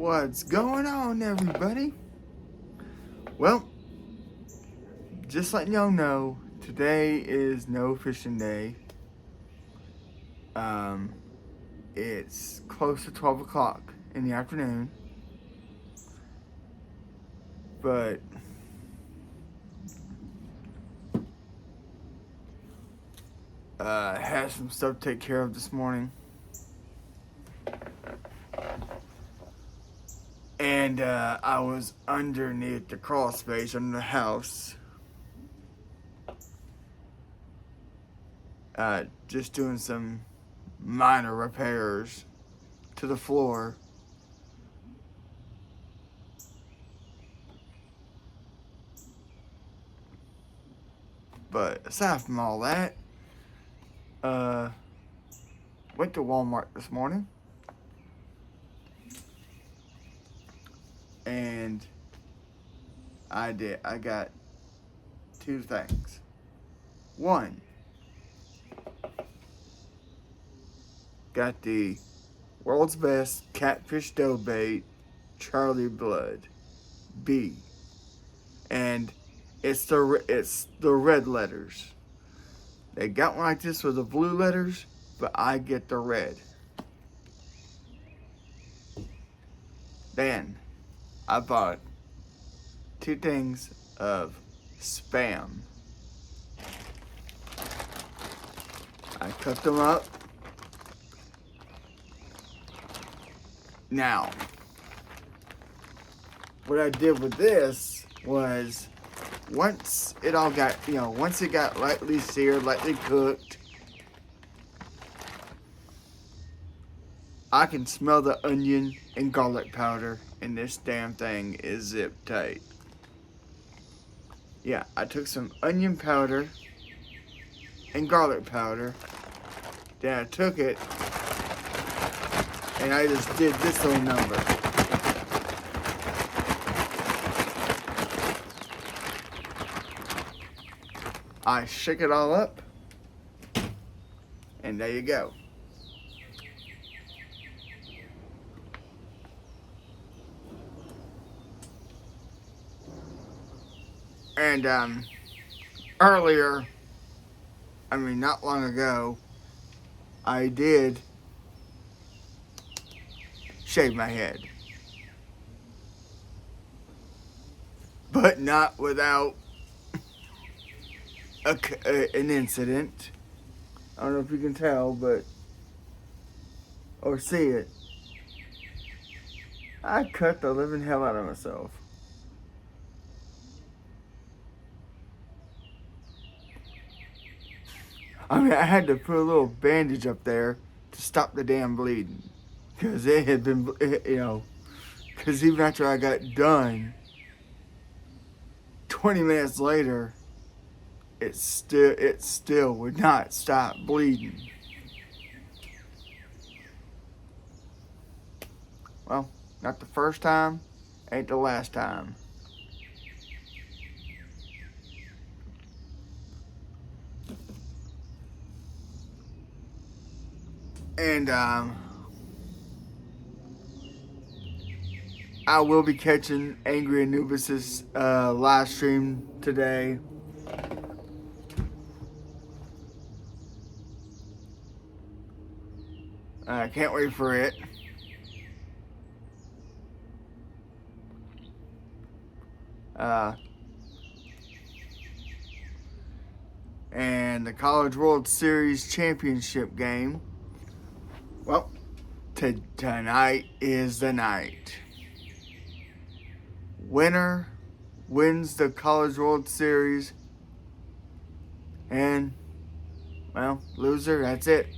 What's going on, everybody? Well, just letting y'all know, today is no fishing day. It's close to 12 o'clock in the afternoon, but had some stuff to take care of this morning. And I was underneath the crawl space under the house, just doing some minor repairs to the floor. But aside from all that, went to Walmart this morning. And I got two things. One, got the world's best catfish dough bait, Charlie Blood B, and it's the red letters. They got one like this with the blue letters, but I get the red. Then I bought two things of Spam. I cut them up. Now, what I did with this was, once it got lightly seared, lightly cooked, I can smell the onion and garlic powder, and this damn thing is zip tight. Yeah, I took some onion powder and garlic powder, then I took it, and I just did this little number. I shook it all up, and there you go. And earlier, not long ago, I did shave my head. But not without an incident. I don't know if you can tell, or see it. I cut the living hell out of myself. I had to put a little bandage up there to stop the damn bleeding. Because it had been, because even after I got done, 20 minutes later, it still would not stop bleeding. Well, not the first time, ain't the last time. And I will be catching Angry Anubis's live stream today. I can't wait for it. And the College World Series championship game. Well, tonight is the night. Winner wins the College World Series. And, well, loser, that's it.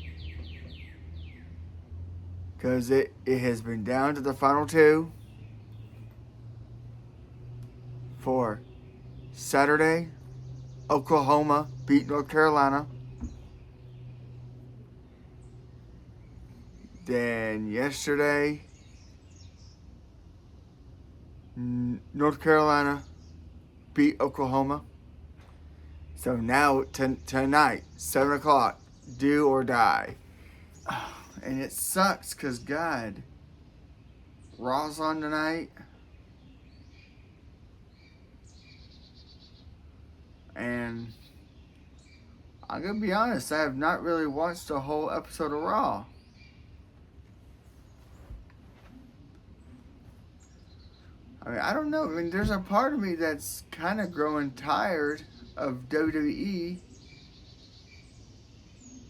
Because it has been down to the final two for Saturday. Oklahoma beat North Carolina. Then yesterday, North Carolina beat Oklahoma. So now tonight, 7 o'clock, do or die. And it sucks because, God, Raw's on tonight. And I'm going to be honest, I have not really watched a whole episode of Raw. I mean, I don't know. I mean, there's a part of me that's kind of growing tired of WWE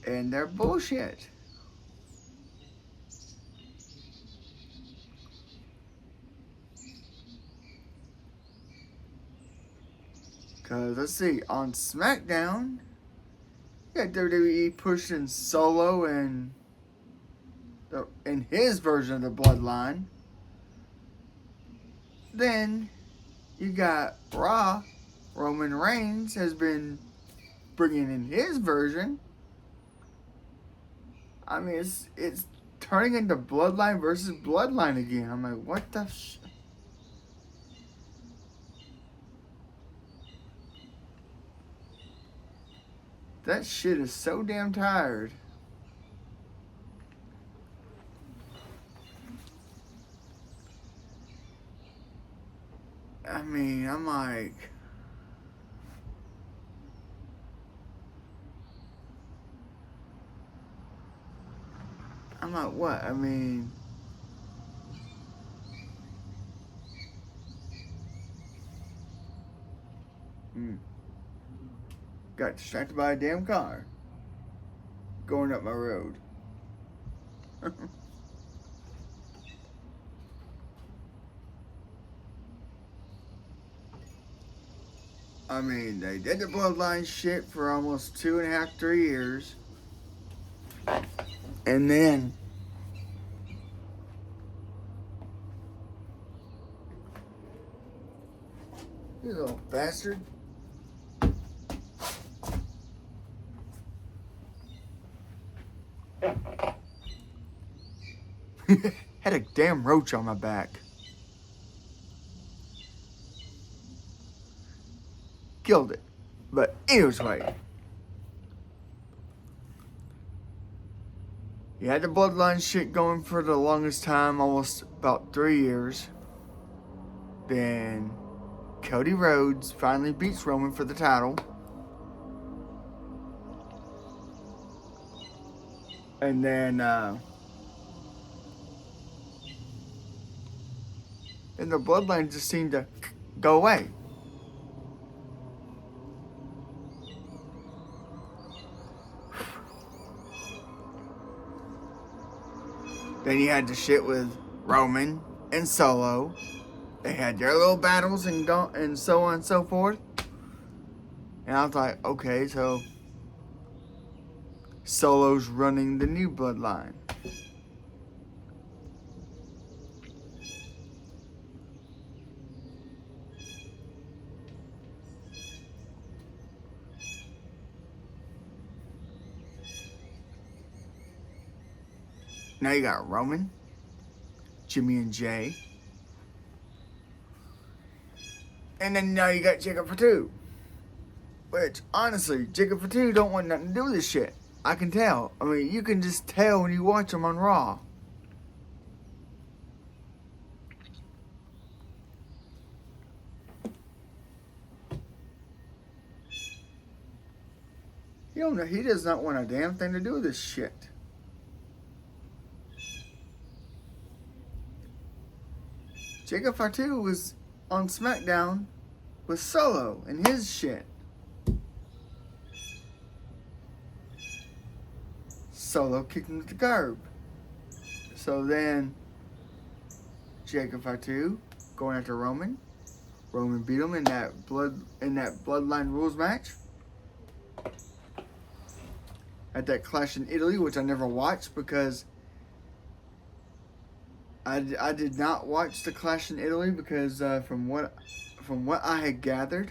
and their bullshit. Because, let's see, on SmackDown, you got WWE pushing Solo and in his version of the Bloodline. Then you got Raw. Roman Reigns has been bringing in his version. I mean, it's turning into Bloodline versus Bloodline again. I'm like, what the That shit is so damn tired. I mean, I'm like, what? I mean, got distracted by a damn car going up my road. I mean, they did the Bloodline shit for almost 2.5, 3 years. And then you little bastard. Had a damn roach on my back. Killed it. But anyway. You had the Bloodline shit going for the longest time, almost about 3 years. Then Cody Rhodes finally beats Roman for the title. And then the Bloodline just seemed to go away. Then you had the shit with Roman and Solo. They had their little battles and so on and so forth. And I was like, okay, so Solo's running the new Bloodline. Now you got Roman, Jimmy and Jay. And then now you got Jacob Fatu. Which, honestly, Jacob Fatu don't want nothing to do with this shit. I can tell. I mean, you can just tell when you watch him on Raw. You know, he does not want a damn thing to do with this shit. Jacob Fatu was on SmackDown with Solo and his shit. Solo kicked him to the curb. So then Jacob Fatu going after Roman. Roman beat him in that Bloodline rules match. At that Clash in Italy, which I never watched because I did not watch the Clash in Italy because from what I had gathered,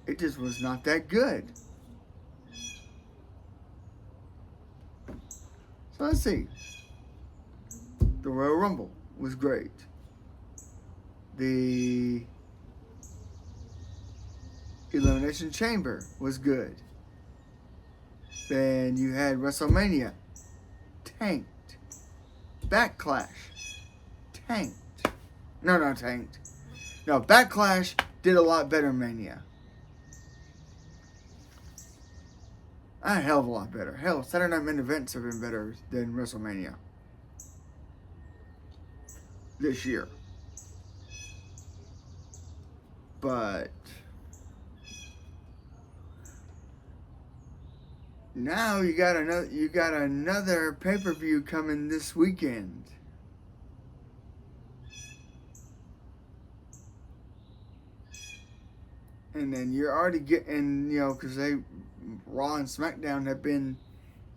it just was not that good. So let's see. The Royal Rumble was great. The Elimination Chamber was good. Then you had WrestleMania. tanked. Backlash, tanked. No, not tanked. No, Backlash did a lot better than Mania. A hell of a lot better. Hell, Saturday Night main events have been better than WrestleMania this year. But now you got another pay-per-view coming this weekend. And then you're already getting, because Raw and SmackDown have been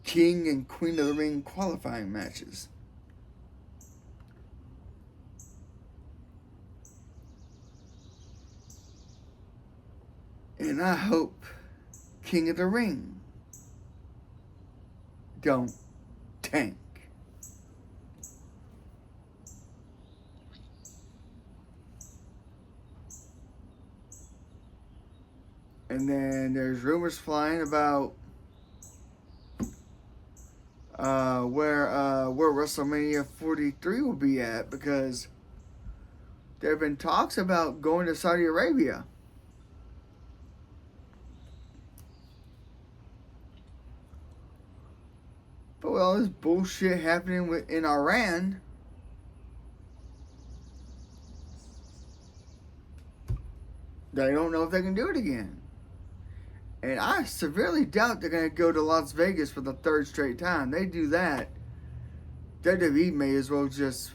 King and Queen of the Ring qualifying matches. And I hope King of the Ring don't tank. And then there's rumors flying about where WrestleMania 43 will be at, because there have been talks about going to Saudi Arabia. But with all this bullshit happening in Iran, they don't know if they can do it again. And I severely doubt they're going to go to Las Vegas for the third straight time. They do that, WWE may as well just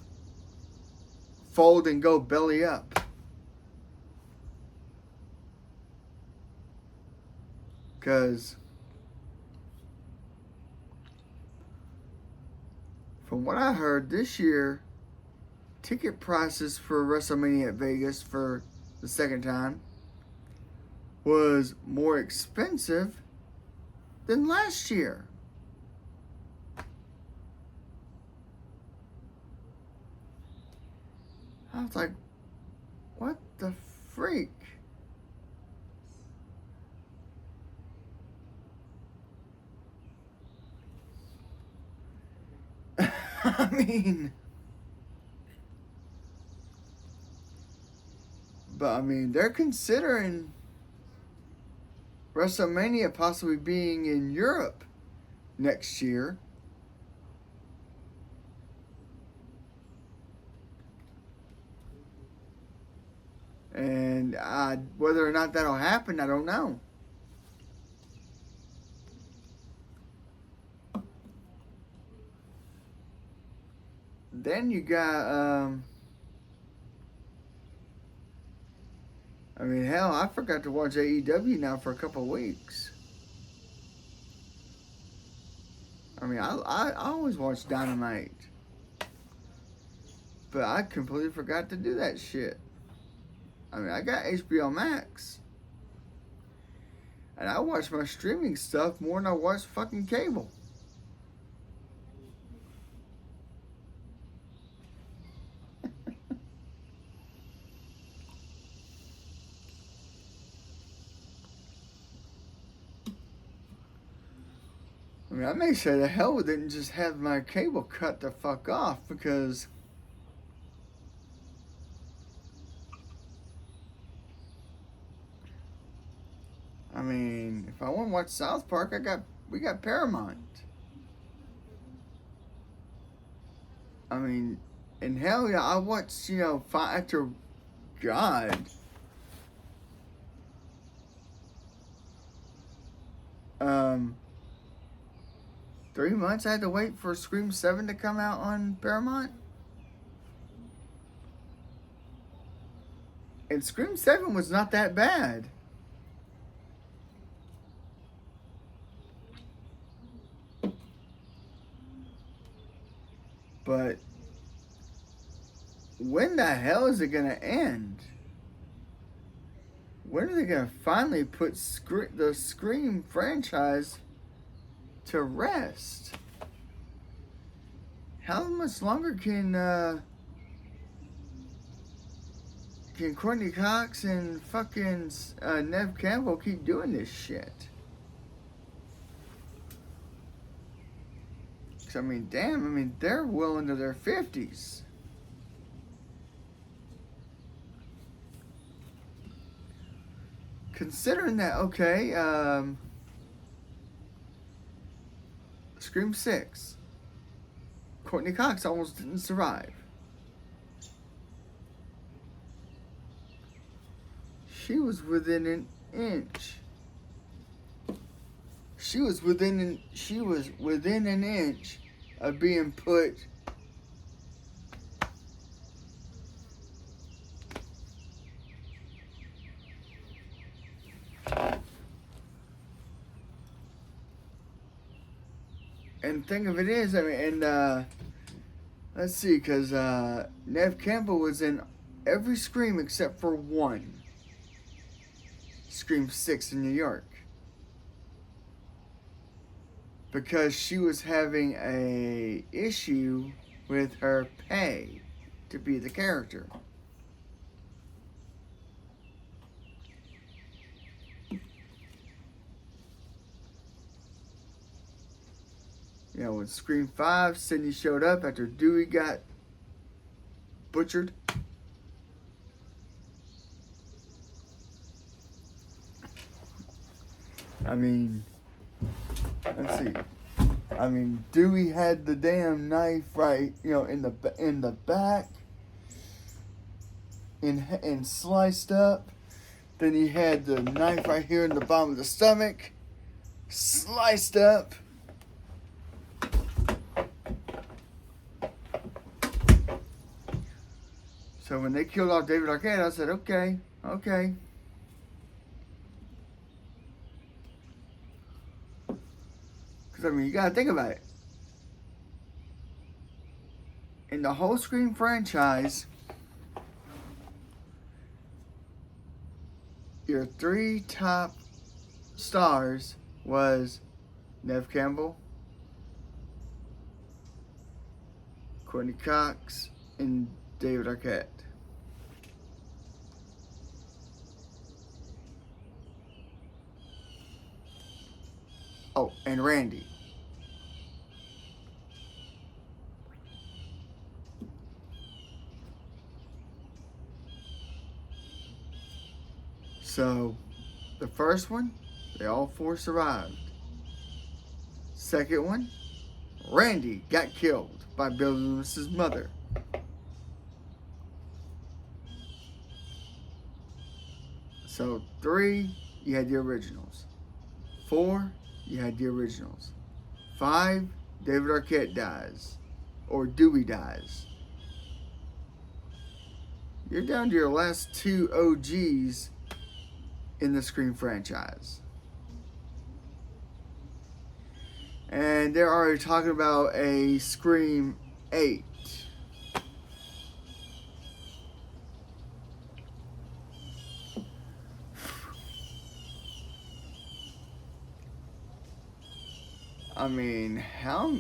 fold and go belly up. Because from what I heard this year, ticket prices for WrestleMania at Vegas for the second time was more expensive than last year. I was like, what the freak? I mean, they're considering WrestleMania possibly being in Europe next year. And whether or not that'll happen, I don't know. Then you got, hell, I forgot to watch AEW now for a couple of weeks. I always watch Dynamite. But I completely forgot to do that shit. I got HBO Max. And I watch my streaming stuff more than I watch fucking cable. I may say the hell with it and just have my cable cut the fuck off, because if I want to watch South Park, we got Paramount. And hell yeah, I watch, after God. 3 months I had to wait for Scream 7 to come out on Paramount. And Scream 7 was not that bad. But when the hell is it going to end? When are they going to finally put the Scream franchise to rest? How much longer can Courtney Cox and fucking Neve Campbell keep doing this shit? 'Cause, I mean, damn, I mean, they're well into their 50s. Considering that, okay, Scream 6, Courtney Cox almost didn't survive. She was within an inch. She was within an inch of being put and thing of it is, I mean, and let's see, because Neve Campbell was in every Scream except for one. Scream 6 in New York. Because she was having a issue with her pay to be the character. You know, when Scream 5, Sidney showed up after Dewey got butchered. I mean, let's see. I mean, Dewey had the damn knife right, you know, in the back, and sliced up. Then he had the knife right here in the bottom of the stomach, sliced up. So when they killed off David Arquette, I said, okay. Because, I mean, you got to think about it. In the whole Scream franchise, your three top stars was Neve Campbell, Courtney Cox, and David Arquette. Oh, and Randy. So, the first one, they all four survived. Second one, Randy got killed by Bill Loomis's mother. So 3, you had the originals. 4, you had the originals. 5, David Arquette dies. Or Dewey dies. You're down to your last 2 OGs in the Scream franchise. And they're already talking about a Scream 8. I mean, how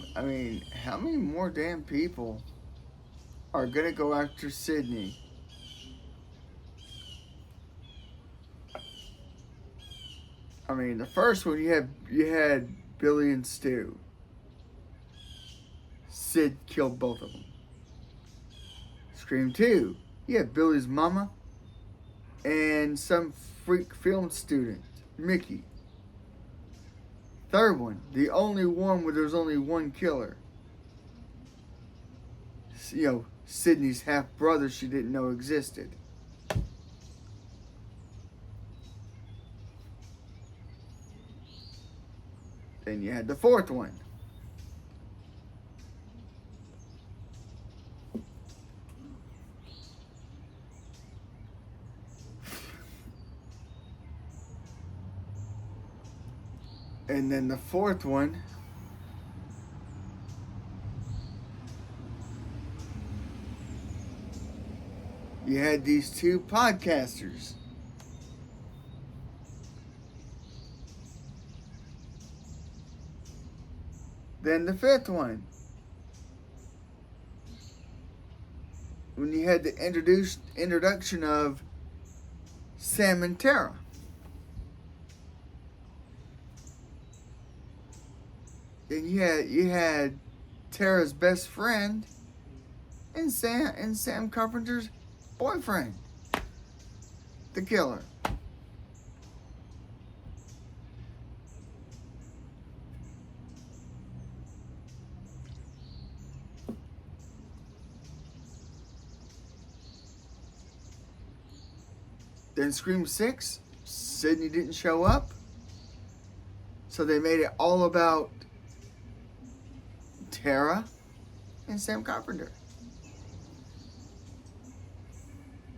many more damn people are gonna go after Sidney? I mean, the first one you had Billy and Stu. Sid killed both of them. Scream 2, you had Billy's mama and some freak film student, Mickey. Third one, the only one where there's only one killer. You know, Sidney's half brother she didn't know existed. Then you had the fourth one. And then the fourth one, you had these 2 podcasters. Then the 5th one, when you had the introduction of Sam and Tara. Then you had Tara's best friend and Sam Carpenter's boyfriend, the killer. Then Scream 6, Sidney didn't show up. So they made it all about Tara and Sam Carpenter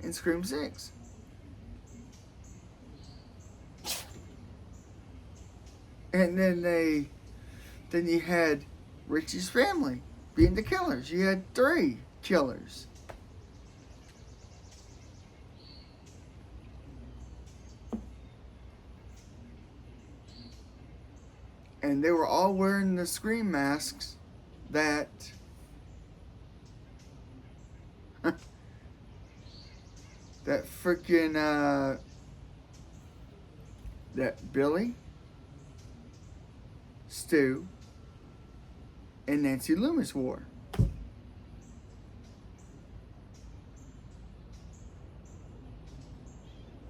in Scream 6. And then you had Richie's family being the killers. You had 3 killers. And they were all wearing the Scream masks that that freaking that Billy, Stu, and Nancy Loomis wore.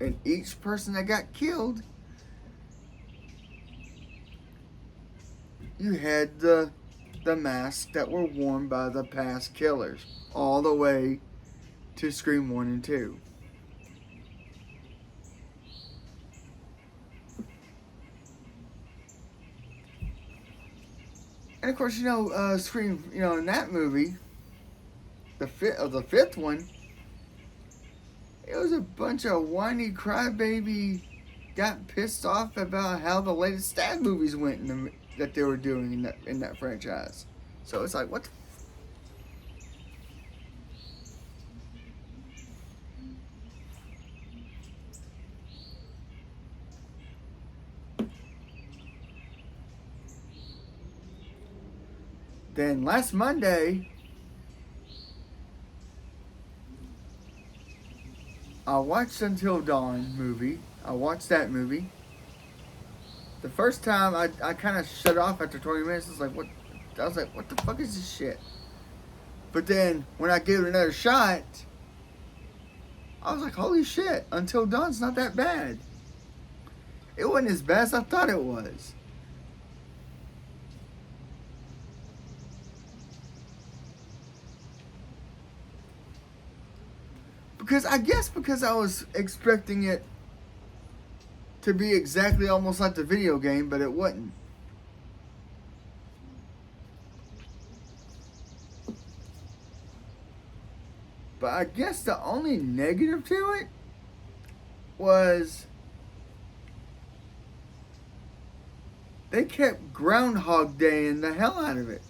And each person that got killed, you had the masks that were worn by the past killers all the way to Scream 1 and 2. And of course, Scream, in that movie, the fifth one, it was a bunch of whiny crybaby got pissed off about how the latest Stab movies went that they were doing in that franchise. So it's like, what the Then last Monday, I watched Until Dawn movie. I watched that movie. The first time I kind of shut off after 20 minutes. I was like, what the fuck is this shit? But then when I gave it another shot, I was like, holy shit, Until Dawn's not that bad. It wasn't as bad as I thought it was. Because I was expecting it to be exactly almost like the video game, but it wasn't. But I guess the only negative to it was they kept Groundhog Day-ing the hell out of it.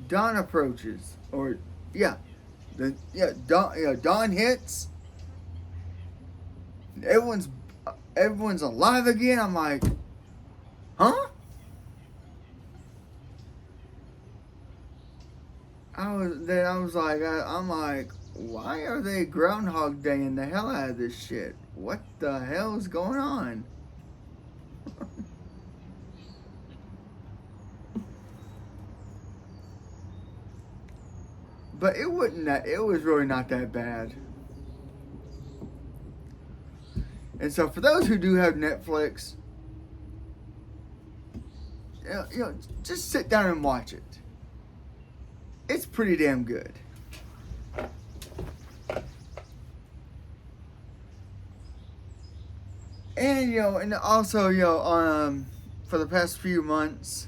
Dawn approaches, dawn hits. Everyone's alive again. I'm like, huh? I'm like, why are they Groundhog Day-ing the hell out of this shit? What the hell is going on? But it was really not that bad. And so for those who do have Netflix, just sit down and watch it. It's pretty damn good. And and also for the past few months,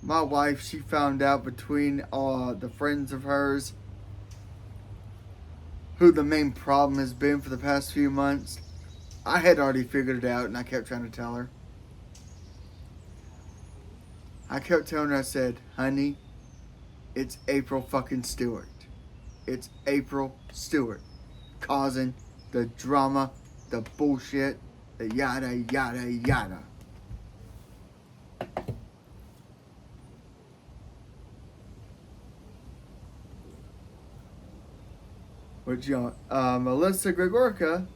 my wife, she found out between the friends of hers who the main problem has been for the past few months. I had already figured it out, and I kept trying to tell her. I kept telling her, I said, honey, it's April fucking Stewart. It's April Stewart causing the drama, the bullshit, the yada, yada, yada. But Melissa Gregorka,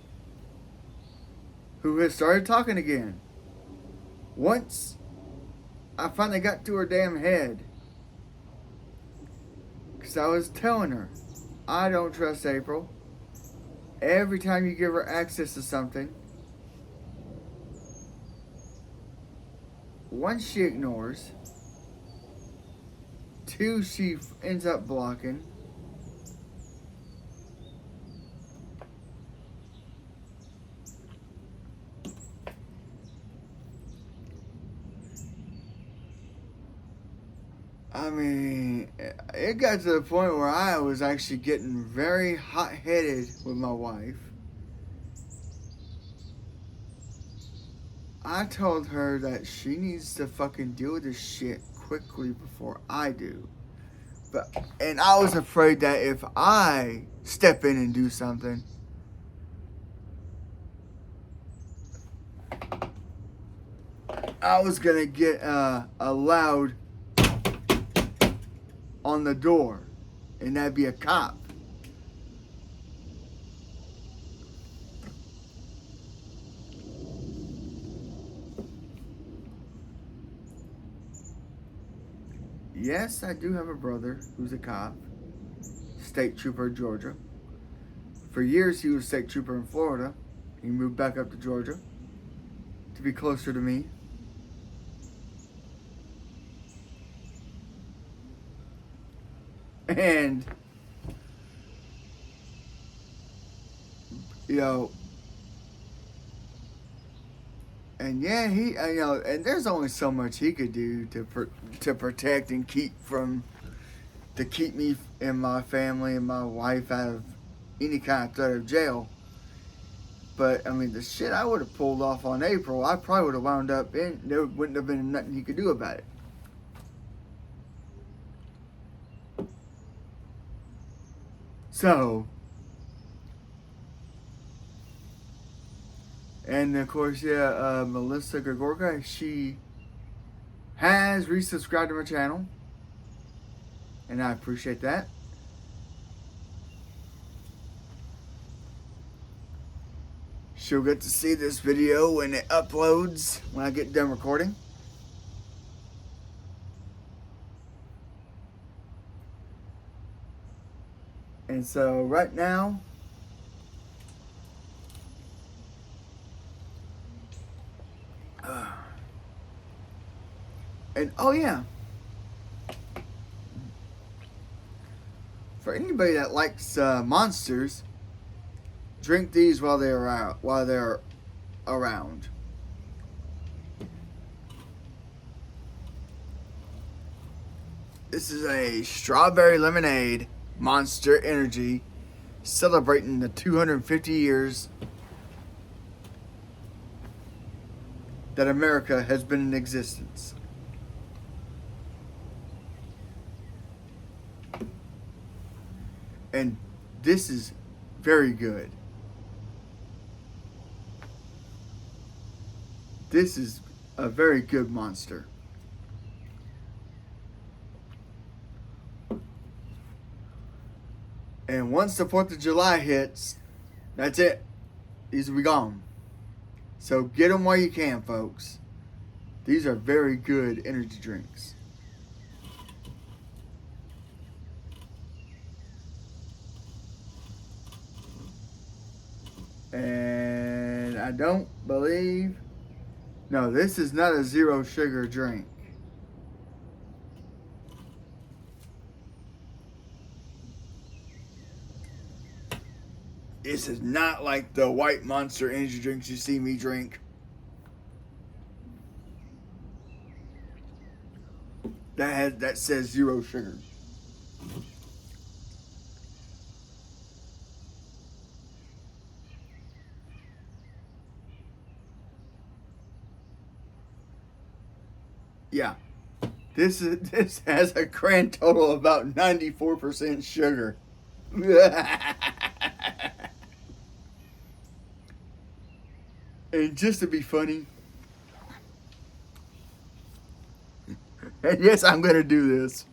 who has started talking again. Once I finally got to her damn head. Because I was telling her, I don't trust April. Every time you give her access to something, one, she ignores. Two, she ends up blocking. I mean, it got to the point where I was actually getting very hot-headed with my wife. I told her that she needs to fucking deal with this shit quickly before I do. And I was afraid that if I step in and do something, I was gonna get a loud on the door, and that'd be a cop. Yes, I do have a brother who's a cop, state trooper in Georgia. For years, he was state trooper in Florida. He moved back up to Georgia to be closer to me. And, and yeah, and there's only so much he could do to protect and keep me and my family and my wife out of any kind of threat of jail. But I mean, the shit I would have pulled off on April, I probably would have wound up in. There wouldn't have been nothing he could do about it. So, and of course, Melissa Gregorka, she has resubscribed to my channel, and I appreciate that. She'll get to see this video when it uploads, when I get done recording. And so right now, and oh yeah, for anybody that likes monsters, drink these while they're around. This is a strawberry lemonade Monster Energy, celebrating the 250 years that America has been in existence. And this is very good. This is a very good monster. And once the 4th of July hits, that's it. These will be gone. So get them while you can, folks. These are very good energy drinks. And I don't believe... No, this is not a zero sugar drink. This is not like the white Monster energy drinks you see me drink. That says zero sugar. Yeah. This has a grand total of about 94% sugar. And just to be funny, and yes, I'm going to do this.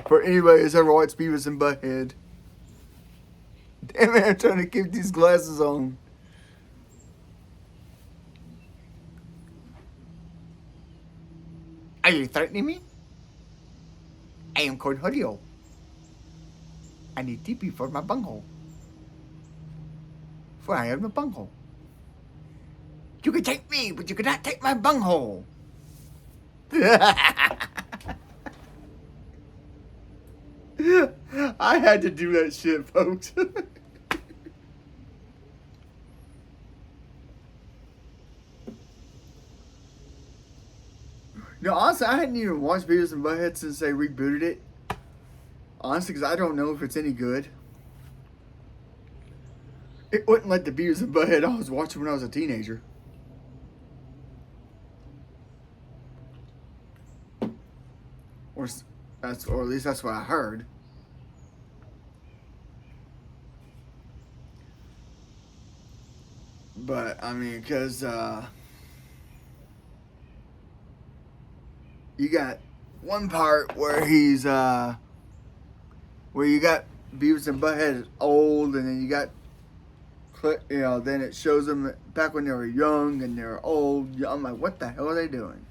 For anybody who's ever watched Beavis and Butthead, Damn it, I'm trying to keep these glasses on. Are you threatening me? I am Cornholio. I need TP for my bunghole. For I am a bunghole. You can take me, but you cannot take my bunghole. I had to do that shit, folks. No, honestly, I hadn't even watched Beavis and Butthead since they rebooted it. Honestly, because I don't know if it's any good. It wasn't like the Beavis and Butthead I was watching when I was a teenager. Or at least that's what I heard. But I mean, because you got one part where he's where you got Beavis and Butthead old, and then you got then it shows them back when they were young and they were old. I'm like, what the hell are they doing?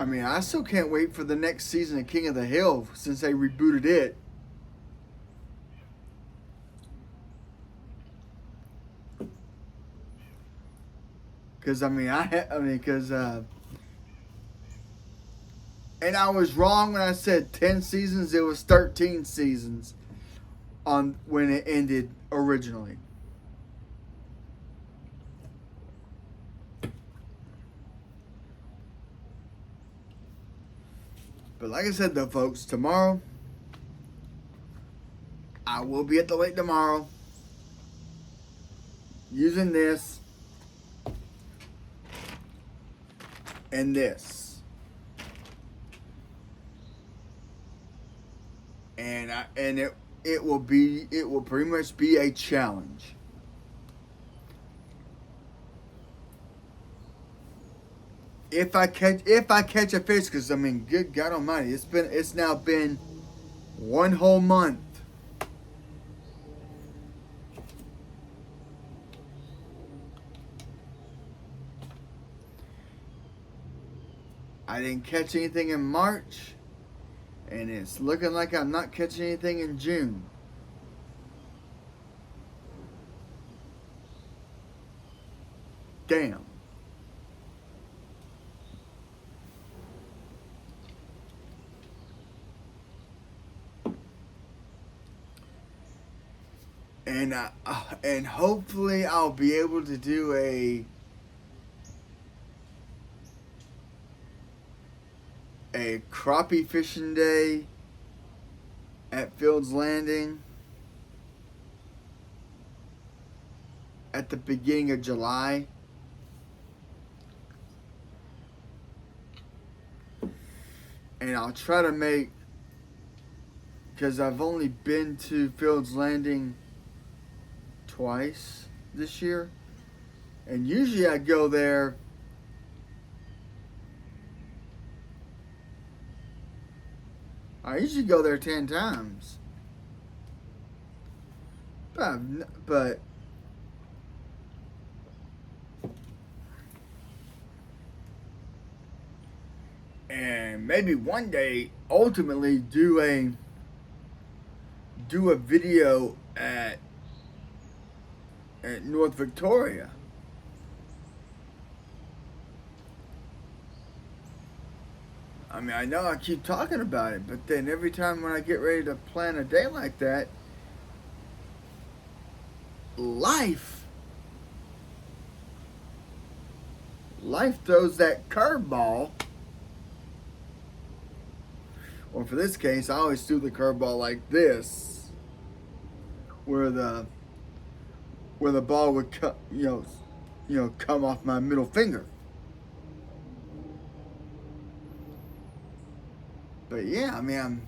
I mean, I still can't wait for the next season of King of the Hill since they rebooted it. Because I mean, and I was wrong when I said 10 seasons. It was 13 seasons on when it ended originally. But like I said, though, folks, tomorrow I will be at the lake tomorrow using this and this, and it will pretty much be a challenge. If I catch a fish, because I mean, good God Almighty, it's now been one whole month. I didn't catch anything in March, and it's looking like I'm not catching anything in June. Damn. And hopefully I'll be able to do a crappie fishing day at Fields Landing at the beginning of July. And I'll try to make, because I've only been to Fields Landing twice this year, and usually I go there I usually go there 10 times, but and maybe one day ultimately do a video at North Victoria. I mean, I know I keep talking about it, but then every time when I get ready to plan a day like that, life throws that curveball. Or for this case, I always do the curveball like this, where the ball would come off my middle finger. But yeah, I mean,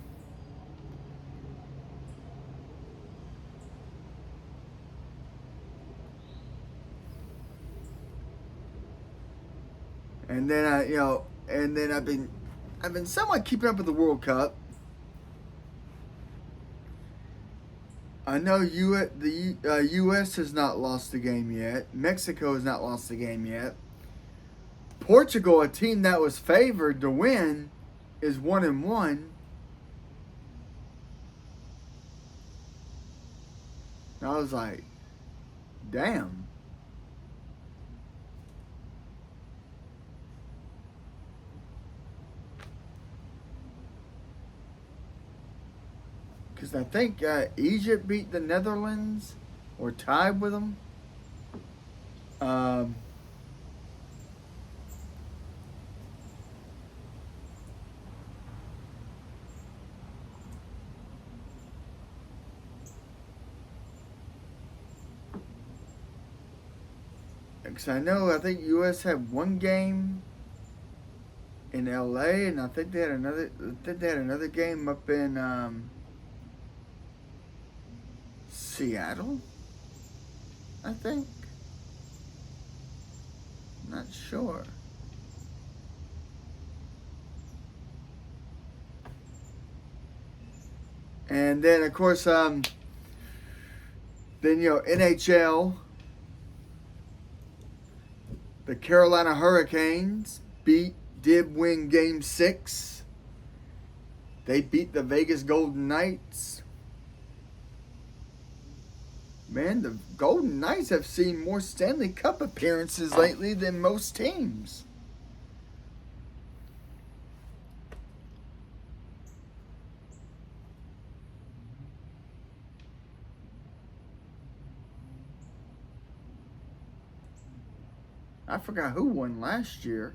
And then I've been somewhat keeping up with the World Cup. I know the U.S. has not lost the game yet. Mexico has not lost the game yet. Portugal, a team that was favored to win, is 1-1. And I was like, damn. Because I think Egypt beat the Netherlands or tied with them. Um, Because I think U.S. had one game in L.A. and I think they had another game up in Seattle. I think. Not sure. And then of course NHL. The Carolina Hurricanes did win Game 6. They beat the Vegas Golden Knights. Man, the Golden Knights have seen more Stanley Cup appearances lately than most teams. I forgot who won last year.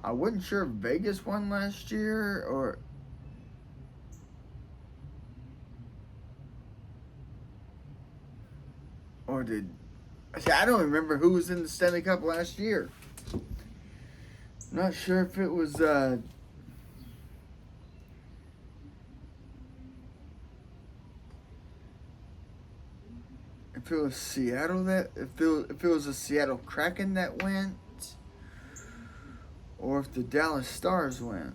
I wasn't sure if Vegas won last year or did. I don't remember who was in the Stanley Cup last year. Not sure if it was if it was Seattle if it was a Seattle Kraken that went, or if the Dallas Stars went.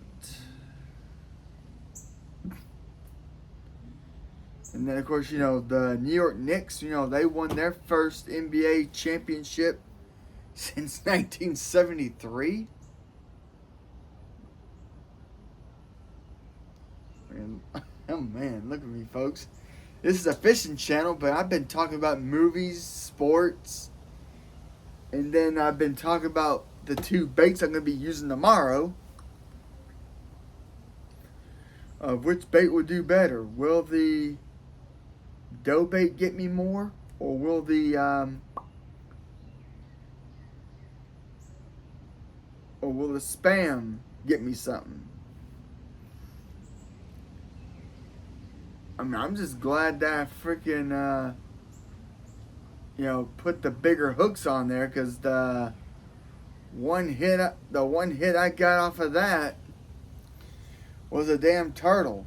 And then of course the New York Knicks, they won their first NBA championship since 1973. And, oh man, look at me, folks. This is a fishing channel, but I've been talking about movies, sports, and then I've been talking about the two baits I'm going to be using tomorrow. Of which bait will do better. Will the dough bait get me more? Or will the spam get me something? I mean, I'm just glad that I freaking put the bigger hooks on there, because the one hit I got off of that was a damn turtle.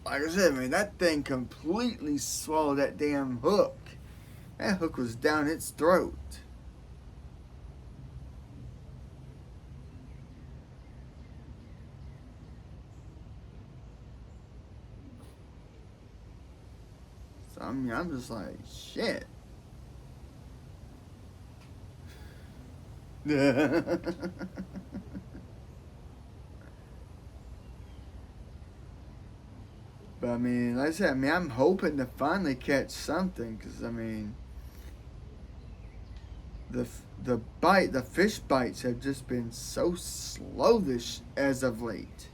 Like I said, man, that thing completely swallowed that damn hook. That hook was down its throat. So I mean, I'm just like, shit. But I mean, like I said, I'm hoping to finally catch something, because I mean, the fish bites have just been so slow as of late.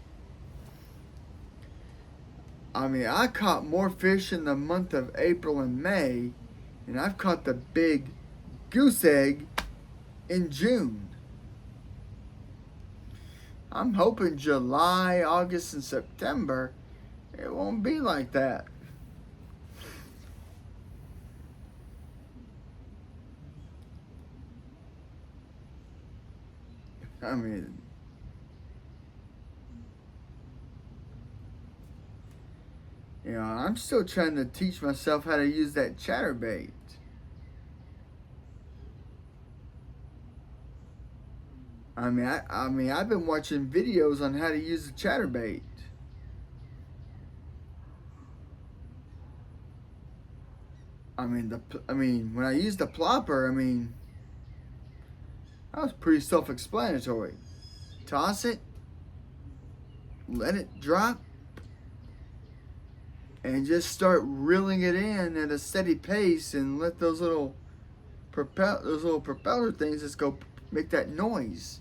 I mean, I caught more fish in the month of April and May, and I've caught the big goose egg in June. I'm hoping July, August, and September, it won't be like that. I mean, You know, I'm still trying to teach myself how to use that chatterbait. I've been watching videos on how to use the chatterbait. When I used the plopper, that was pretty self-explanatory. Toss it, let it drop, and just start reeling it in at a steady pace, and let those little propeller things just go make that noise.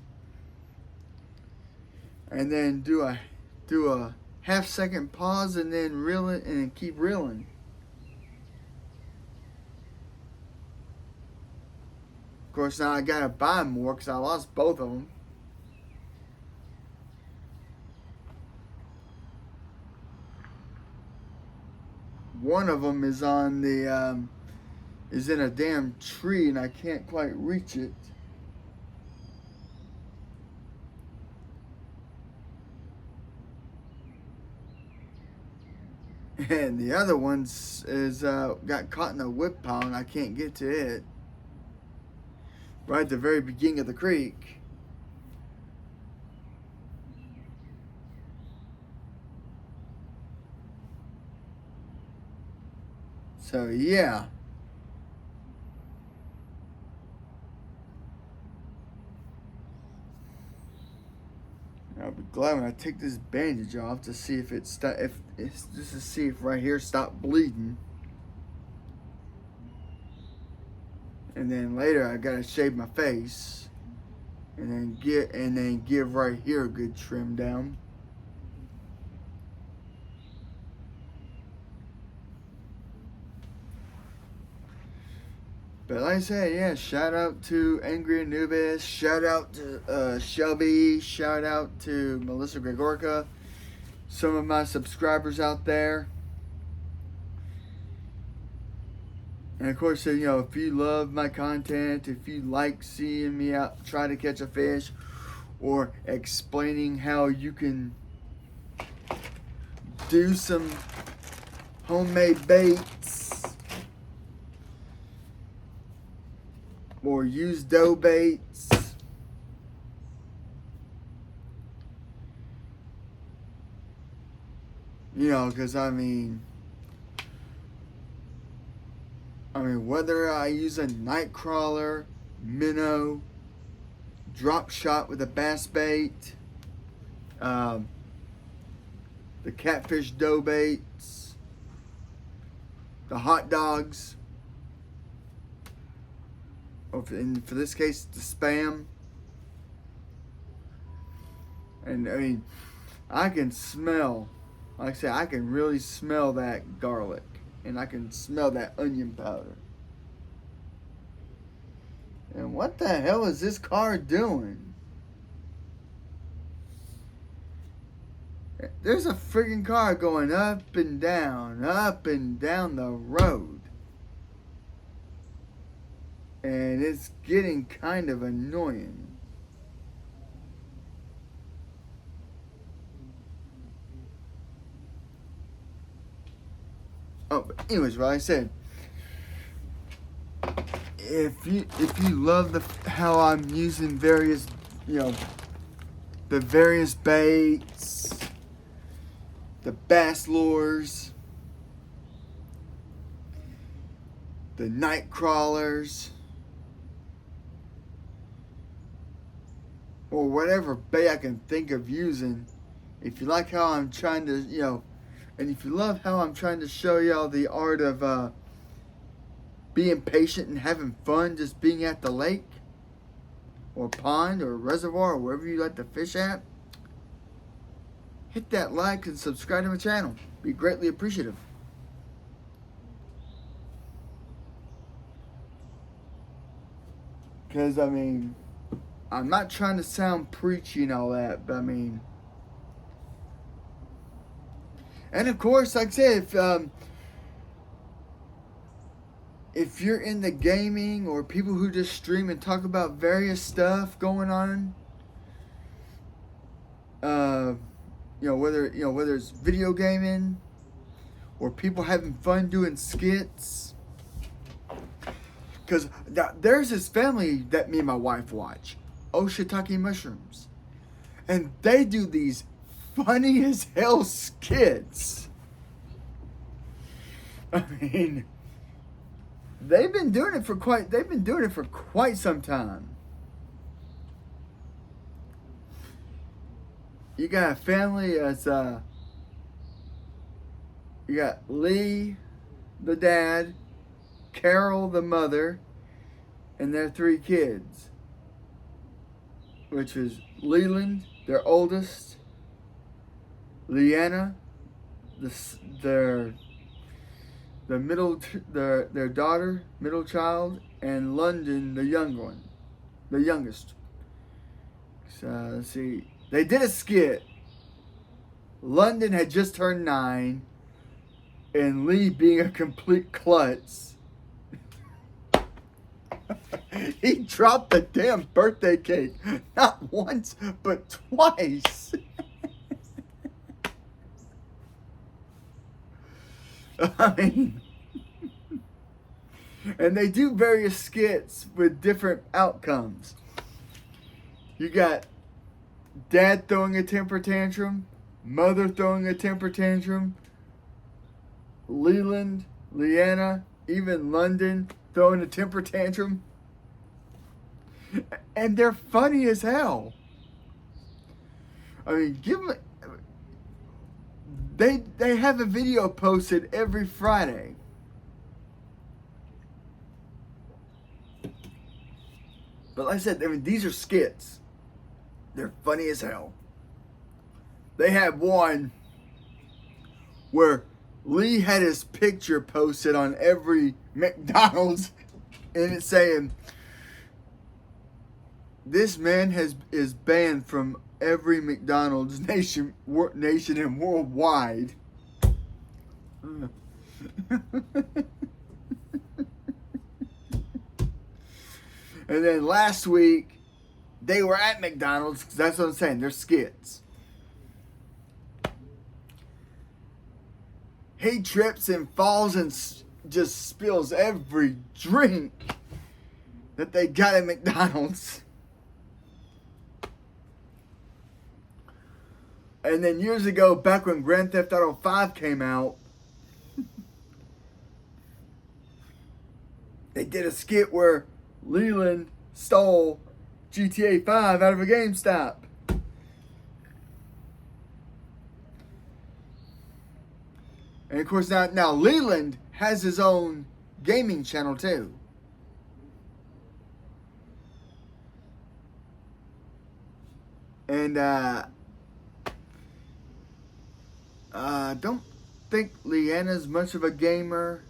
And then do a half-second pause, and then reel it and keep reeling. Of course, now I gotta buy more because I lost both of them. One of them is on the is in a damn tree, and I can't quite reach it. And the other one's is got caught in a whip pile, and I can't get to it. Right at the very beginning of the creek. So yeah. I'll be glad when I take this bandage off to see if it's just to see if right here stopped bleeding. And then later I gotta shave my face, and then give right here a good trim down. But like I said, yeah, shout out to Angry Anubis, shout out to Shelby, shout out to Melissa Gregorka, some of my subscribers out there. And of course, you know, if you love my content, if you like seeing me out try to catch a fish, or explaining how you can do some homemade baits, or use dough baits, you know, because whether I use a night crawler, minnow, drop shot with a bass bait, the catfish dough baits, the hot dogs, or for this case, the Spam. And I can smell, like I said, I can really smell that garlic. And I can smell that onion powder. And what the hell is this car doing? There's a friggin' car going up and down the road. And it's getting kind of annoying. Oh, but anyways, like I said, if you love how I'm using various, the various baits, the bass lures, the night crawlers, or whatever bait I can think of using, if you like how I'm trying to, and if you love how I'm trying to show y'all the art of being patient and having fun just being at the lake or pond or reservoir or wherever you like to fish at, hit that like and subscribe to my channel. Be greatly appreciative. Because, I'm not trying to sound preachy and all that, but and of course, like I said, if you're in the gaming or people who just stream and talk about various stuff going on, whether it's video gaming or people having fun doing skits. Because there's this family that me and my wife watch, Oshitake Mushrooms. And they do these funny as hell skits. I mean, they've been doing it for quite some time. You got a family that's you got Lee, the dad, Carol, the mother, and their 3 kids, which is Leland, their oldest, Leanna, their daughter, middle child, and London, the youngest. So let's see. They did a skit. London had just turned 9, and Lee, being a complete klutz, he dropped the damn birthday cake not once but twice. I mean, and they do various skits with different outcomes. You got dad throwing a temper tantrum, mother throwing a temper tantrum, Leland, Leanna, even London throwing a temper tantrum. And they're funny as hell. I mean, give them. They have a video posted every Friday. But like I said, I mean, these are skits. They're funny as hell. They had one where Lee had his picture posted on every McDonald's, and it's saying, "This man is banned from every McDonald's nation and worldwide." And then last week, they were at McDonald's, because that's what I'm saying, they're skits. He trips and falls and just spills every drink that they got at McDonald's. And then years ago, back when Grand Theft Auto 5 came out, they did a skit where Leland stole GTA 5 out of a GameStop. And of course now Leland has his own gaming channel too. And don't think Leanna's much of a gamer.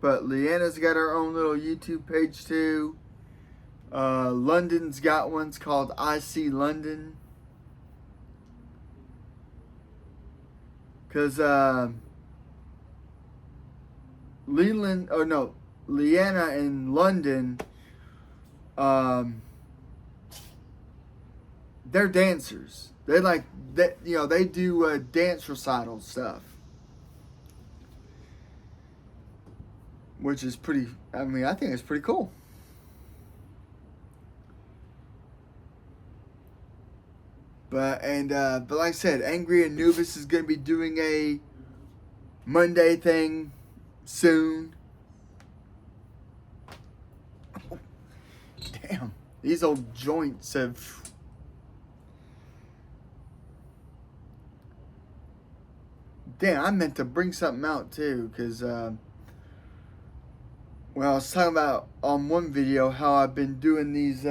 But Leanna's got her own little YouTube page too. London's got one's called I See London. Because Leanna and London, they're dancers. They do dance recital stuff. Which is pretty, I think it's pretty cool. But like I said, Angry Anubis is going to be doing a Monday thing soon. Oh, damn, these old joints have... Damn, I meant to bring something out too, because... Well, I was talking about on one video how I've been doing these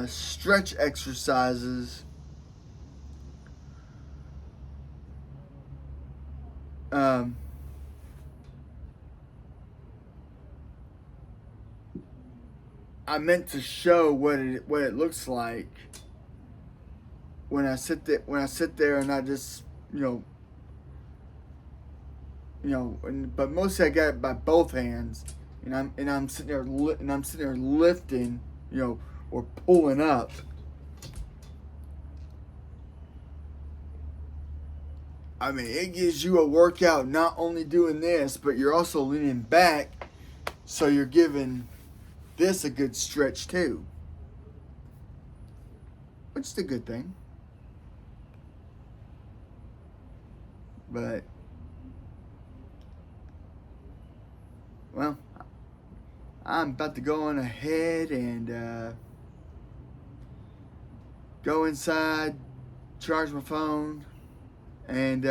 stretch exercises. I meant to show what it looks like when I sit there and I just but mostly I got it by both hands, and I'm sitting there lifting, or pulling up. I mean, it gives you a workout not only doing this, but you're also leaning back, so you're giving this a good stretch too, which is a good thing. But, well, I'm about to go on ahead and go inside, charge my phone, and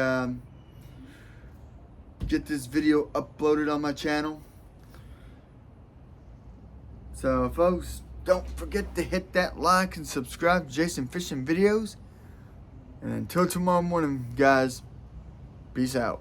get this video uploaded on my channel. So, folks, don't forget to hit that like and subscribe to Jason Fishing Videos. And until tomorrow morning, guys, peace out.